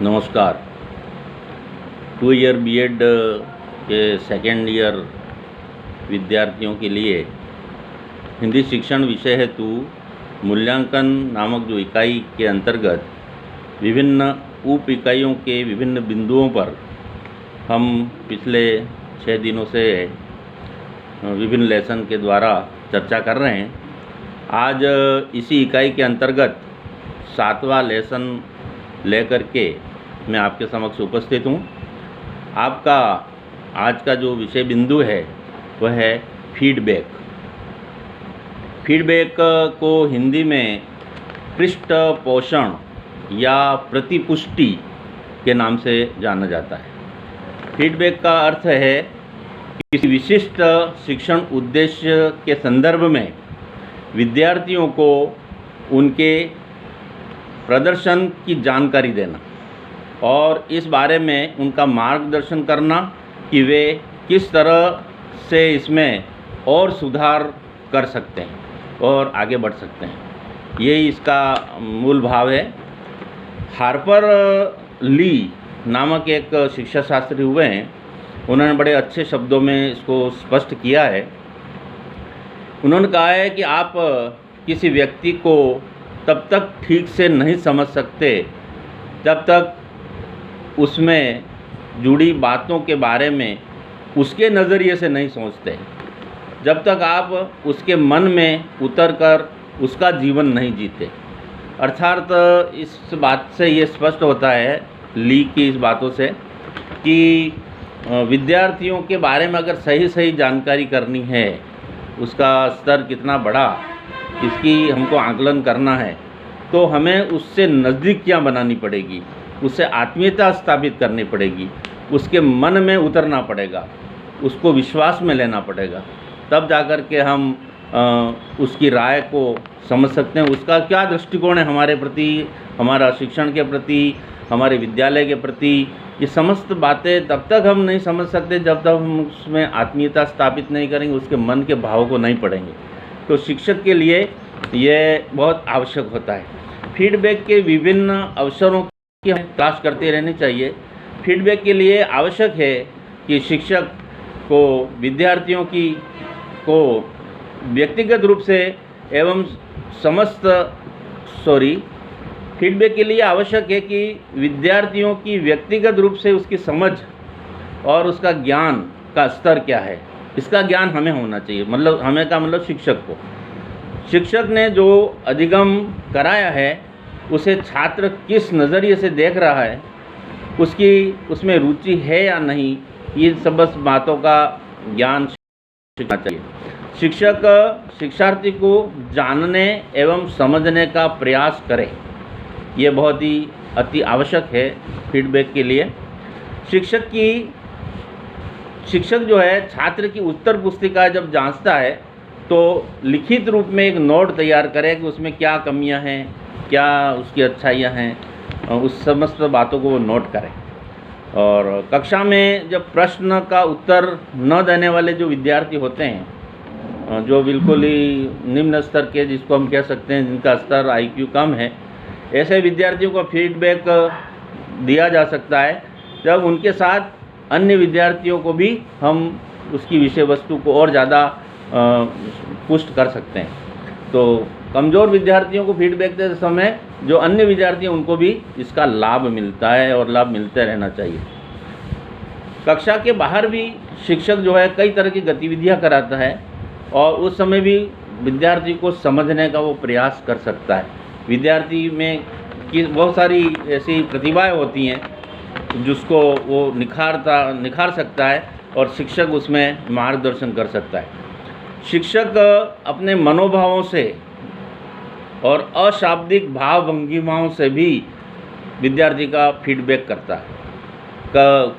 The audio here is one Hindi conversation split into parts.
नमस्कार। 2 ईयर बीएड के सेकेंड ईयर विद्यार्थियों के लिए हिंदी शिक्षण विषय हेतु मूल्यांकन नामक जो इकाई के अंतर्गत विभिन्न उप इकाइयों के विभिन्न बिंदुओं पर हम पिछले 6 दिनों से विभिन्न लेसन के द्वारा चर्चा कर रहे हैं। आज इसी इकाई के अंतर्गत 7वां लेसन लेकर के मैं आपके समक्ष उपस्थित हूँ। आपका आज का जो विषय बिंदु है वह है फीडबैक। फीडबैक को हिंदी में पृष्ठ पोषण या प्रतिपुष्टि के नाम से जाना जाता है। फीडबैक का अर्थ है किसी विशिष्ट शिक्षण उद्देश्य के संदर्भ में विद्यार्थियों को उनके प्रदर्शन की जानकारी देना और इस बारे में उनका मार्गदर्शन करना कि वे किस तरह से इसमें और सुधार कर सकते हैं और आगे बढ़ सकते हैं। यही इसका मूल भाव है। हार्पर ली नामक एक शिक्षा शास्त्री हुए हैं, उन्होंने बड़े अच्छे शब्दों में इसको स्पष्ट किया है। उन्होंने कहा है कि आप किसी व्यक्ति को तब तक ठीक से नहीं समझ सकते जब तक उसमें जुड़ी बातों के बारे में उसके नज़रिए से नहीं सोचते, जब तक आप उसके मन में उतरकर उसका जीवन नहीं जीते। अर्थात इस बात से ये स्पष्ट होता है, ली की इस बातों से, कि विद्यार्थियों के बारे में अगर सही सही जानकारी करनी है, उसका स्तर कितना बड़ा इसकी हमको आकलन करना है, तो हमें उससे नज़दीकियाँ बनानी पड़ेगी, उससे आत्मीयता स्थापित करनी पड़ेगी, उसके मन में उतरना पड़ेगा, उसको विश्वास में लेना पड़ेगा। तब जाकर के हम उसकी राय को समझ सकते हैं, उसका क्या दृष्टिकोण है हमारे प्रति, हमारा शिक्षण के प्रति, हमारे विद्यालय के प्रति। ये समस्त बातें तब तक हम नहीं समझ सकते जब तक हम उसमें आत्मीयता स्थापित नहीं करेंगे, उसके मन के भाव को नहीं पढ़ेंगे। तो शिक्षक के लिए ये बहुत आवश्यक होता है। फीडबैक के विभिन्न अवसरों की हमें तलाश करते रहनी चाहिए। फीडबैक के लिए आवश्यक है कि शिक्षक को विद्यार्थियों को व्यक्तिगत रूप से एवं फीडबैक के लिए आवश्यक है कि विद्यार्थियों की व्यक्तिगत रूप से उसकी समझ और उसका ज्ञान का स्तर क्या है, इसका ज्ञान हमें होना चाहिए। मतलब हमें का मतलब शिक्षक ने जो अधिगम कराया है उसे छात्र किस नज़रिए से देख रहा है, उसमें रुचि है या नहीं, ये सब बस बातों का ज्ञान सीखना चाहिए। शिक्षक शिक्षार्थी को जानने एवं समझने का प्रयास करे, ये बहुत ही अति आवश्यक है फीडबैक के लिए। शिक्षक जो है छात्र की उत्तर पुस्तिका जब जांचता है तो लिखित रूप में एक नोट तैयार करे कि उसमें क्या कमियां हैं, क्या उसकी अच्छाइयां हैं, उस समस्त बातों को वो नोट करें। और कक्षा में जब प्रश्न का उत्तर न देने वाले जो विद्यार्थी होते हैं, जो बिल्कुल ही निम्न स्तर के, जिसको हम कह सकते हैं जिनका स्तर IQ कम है, ऐसे विद्यार्थियों को फीडबैक दिया जा सकता है जब उनके साथ अन्य विद्यार्थियों को भी हम उसकी विषय वस्तु को और ज़्यादा पुष्ट कर सकते हैं। तो कमज़ोर विद्यार्थियों को फीडबैक देते समय जो अन्य विद्यार्थी हैं उनको भी इसका लाभ मिलता है और लाभ मिलते रहना चाहिए। कक्षा के बाहर भी शिक्षक जो है कई तरह की गतिविधियां कराता है और उस समय भी विद्यार्थी को समझने का वो प्रयास कर सकता है। विद्यार्थी में की बहुत सारी ऐसी प्रतिभाएं होती हैं जिसको वो निखार सकता है और शिक्षक उसमें मार्गदर्शन कर सकता है। शिक्षक अपने मनोभावों से और अशाब्दिक भाव भंगिमाओं से भी विद्यार्थी का फीडबैक करता है।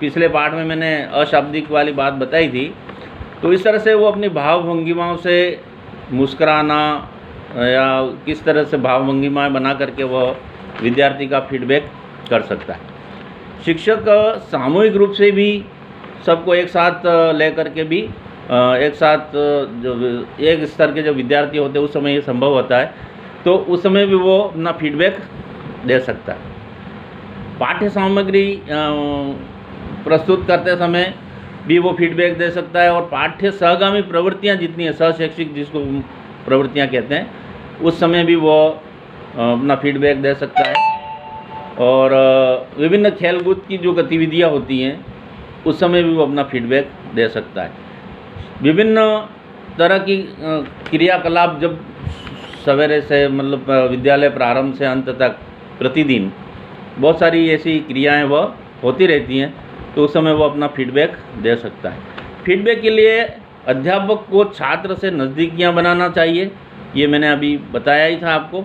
पिछले पाठ में मैंने अशाब्दिक वाली बात बताई थी। तो इस तरह से वो अपनी भाव भंगिमाओं से मुस्कुराना या किस तरह से भाव भंगिमाएँ बना करके वह विद्यार्थी का फीडबैक कर सकता है। शिक्षक सामूहिक रूप से भी सबको एक साथ लेकर के भी एक साथ जो एक स्तर के जो विद्यार्थी होते हैं उस समय ये संभव होता है, तो उस समय भी वो अपना फीडबैक दे सकता है। पाठ्य सामग्री प्रस्तुत करते समय भी वो फीडबैक दे सकता है, और पाठ्य सहगामी प्रवृत्तियाँ जितनी हैं, सहशैक्षिक जिसको प्रवृत्तियाँ कहते हैं, उस समय भी वो अपना फीडबैक दे सकता है। और विभिन्न खेलकूद की जो गतिविधियाँ होती हैं उस समय भी वो अपना फीडबैक दे सकता है। विभिन्न तरह की क्रियाकलाप जब सवेरे से मतलब विद्यालय प्रारंभ से अंत तक प्रतिदिन बहुत सारी ऐसी क्रियाएं वह होती रहती हैं, तो उस समय वो अपना फीडबैक दे सकता है। फीडबैक के लिए अध्यापक को छात्र से नज़दीकियाँ बनाना चाहिए, ये मैंने अभी बताया ही था आपको।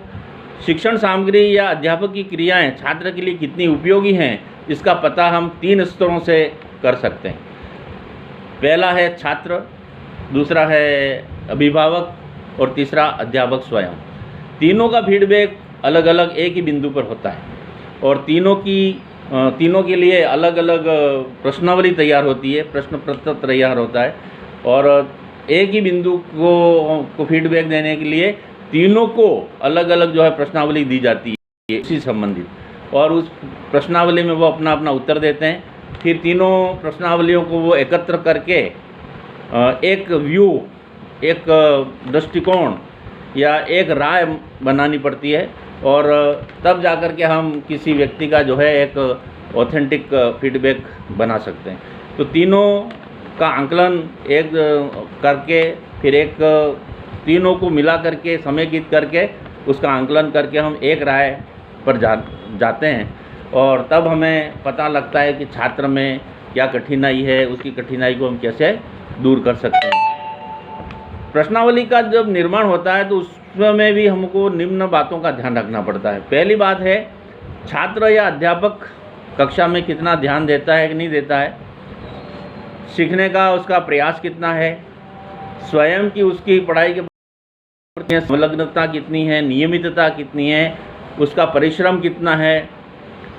शिक्षण सामग्री या अध्यापक की क्रियाएं छात्र के लिए कितनी उपयोगी हैं, इसका पता हम 3 स्तरों से कर सकते हैं। पहला है छात्र, दूसरा है अभिभावक और तीसरा अध्यापक स्वयं। तीनों का फीडबैक अलग अलग एक ही बिंदु पर होता है, और तीनों के लिए अलग अलग प्रश्नावली तैयार होती है, प्रश्न पत्र तैयार होता है, और एक ही बिंदु को फीडबैक देने के लिए तीनों को अलग अलग जो है प्रश्नावली दी जाती है इसी संबंधित, और उस प्रश्नावली में वो अपना अपना उत्तर देते हैं। फिर तीनों प्रश्नावलियों को वो एकत्र करके एक व्यू, एक दृष्टिकोण या एक राय बनानी पड़ती है, और तब जाकर के हम किसी व्यक्ति का जो है एक ऑथेंटिक फीडबैक बना सकते हैं। तो तीनों का आंकलन एक करके फिर तीनों को मिला करके समेकित करके उसका आंकलन करके हम एक राय पर जाते हैं, और तब हमें पता लगता है कि छात्र में क्या कठिनाई है, उसकी कठिनाई को हम कैसे दूर कर सकते हैं। प्रश्नावली का जब निर्माण होता है तो उसमें भी हमको निम्न बातों का ध्यान रखना पड़ता है। पहली बात है, छात्र या अध्यापक कक्षा में कितना ध्यान देता है कि नहीं देता है, सीखने का उसका प्रयास कितना है, स्वयं की उसकी पढ़ाई के प्रति संलग्नता कितनी है, नियमितता कितनी है, उसका परिश्रम कितना है,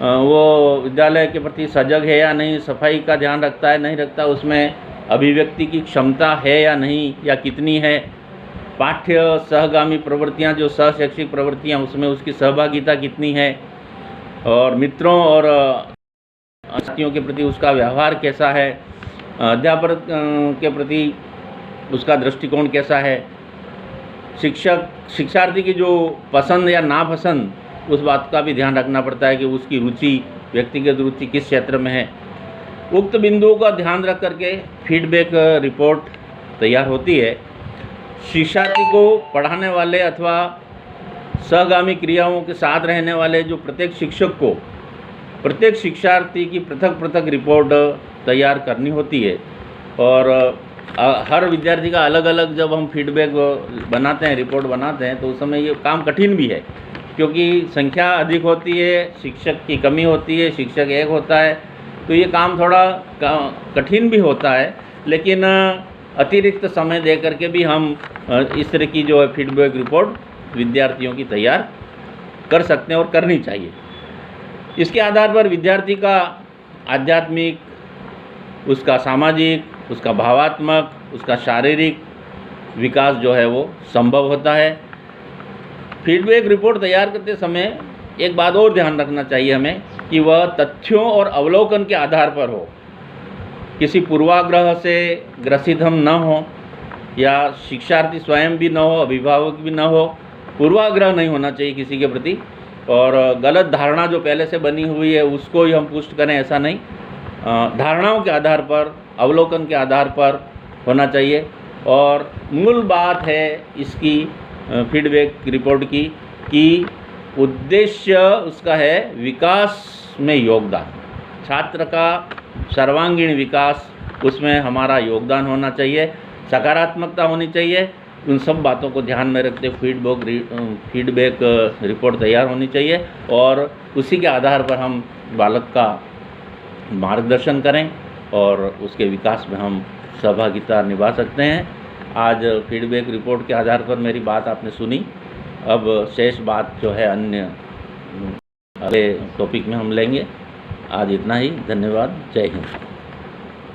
वो विद्यालय के प्रति सजग है या नहीं, सफाई का ध्यान रखता है नहीं रखता, उसमें अभिव्यक्ति की क्षमता है या नहीं या कितनी है, पाठ्य सहगामी प्रवृत्तियाँ जो सहशैक्षिक प्रवृत्तियाँ उसमें उसकी सहभागिता कितनी है, और मित्रों और साथियों के प्रति उसका व्यवहार कैसा है, अध्यापक के प्रति उसका दृष्टिकोण कैसा है, शिक्षार्थी की जो पसंद या नापसंद उस बात का भी ध्यान रखना पड़ता है कि उसकी रुचि, व्यक्तिगत रुचि किस क्षेत्र में है। उक्त बिंदुओं का ध्यान रख करके फीडबैक रिपोर्ट तैयार होती है। शिक्षार्थी को पढ़ाने वाले अथवा सहगामी क्रियाओं के साथ रहने वाले जो प्रत्येक शिक्षक को प्रत्येक शिक्षार्थी की पृथक पृथक रिपोर्ट तैयार करनी होती है, और हर विद्यार्थी का अलग अलग जब हम फीडबैक बनाते हैं, रिपोर्ट बनाते हैं, तो उस समय ये काम कठिन भी है, क्योंकि संख्या अधिक होती है, शिक्षक की कमी होती है, शिक्षक एक होता है, तो ये काम थोड़ा कठिन भी होता है। लेकिन अतिरिक्त समय दे करके भी हम इस तरह की जो है फीडबैक रिपोर्ट विद्यार्थियों की तैयार कर सकते हैं और करनी चाहिए। इसके आधार पर विद्यार्थी का आध्यात्मिक, उसका सामाजिक, उसका भावात्मक, उसका शारीरिक विकास जो है वो संभव होता है। फीडबैक रिपोर्ट तैयार करते समय एक बात और ध्यान रखना चाहिए हमें कि वह तथ्यों और अवलोकन के आधार पर हो, किसी पूर्वाग्रह से ग्रसित हम न हो, या शिक्षार्थी स्वयं भी न हो, अभिभावक भी न हो, पूर्वाग्रह नहीं होना चाहिए किसी के प्रति, और गलत धारणा जो पहले से बनी हुई है उसको ही हम पुष्ट करें ऐसा नहीं, धारणाओं के आधार पर, अवलोकन के आधार पर होना चाहिए। और मूल बात है इसकी फीडबैक रिपोर्ट की कि उद्देश्य उसका है विकास में योगदान, छात्र का सर्वांगीण विकास, उसमें हमारा योगदान होना चाहिए, सकारात्मकता होनी चाहिए। उन सब बातों को ध्यान में रखते फीडबैक रिपोर्ट तैयार होनी चाहिए, और उसी के आधार पर हम बालक का मार्गदर्शन करें और उसके विकास में हम सहभागिता निभा सकते हैं। आज फीडबैक रिपोर्ट के आधार पर मेरी बात आपने सुनी, अब शेष बात जो है अन्य अगले टॉपिक में हम लेंगे। आज इतना ही, धन्यवाद, जय हिंद।